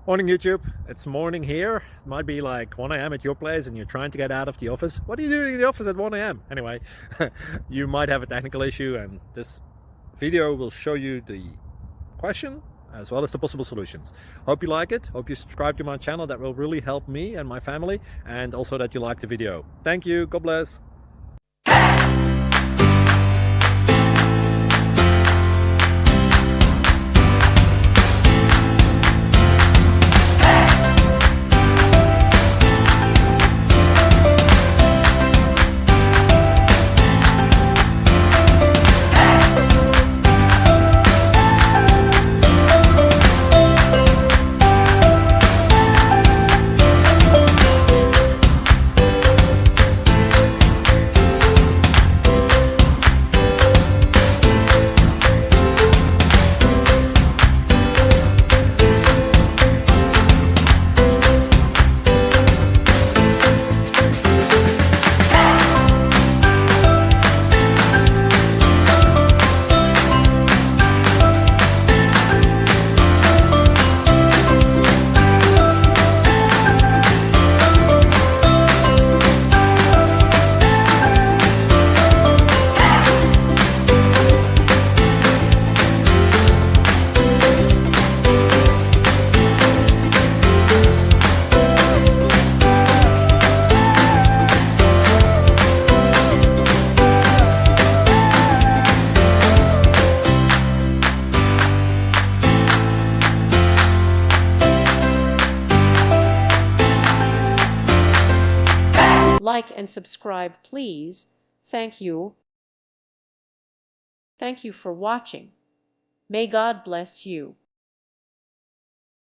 Morning YouTube, it's morning here. It might be like 1 a.m. at your place and you're trying to get out of the office. What are you doing in the office at 1 a.m.? Anyway, you might have a technical issue and this video will show you the question as well as the possible solutions. Hope you like it, hope you subscribe to my channel. That will really help me and my family, and also that you like the video. Thank you, God bless. Like and subscribe, please. Thank you. Thank you for watching. May God bless you.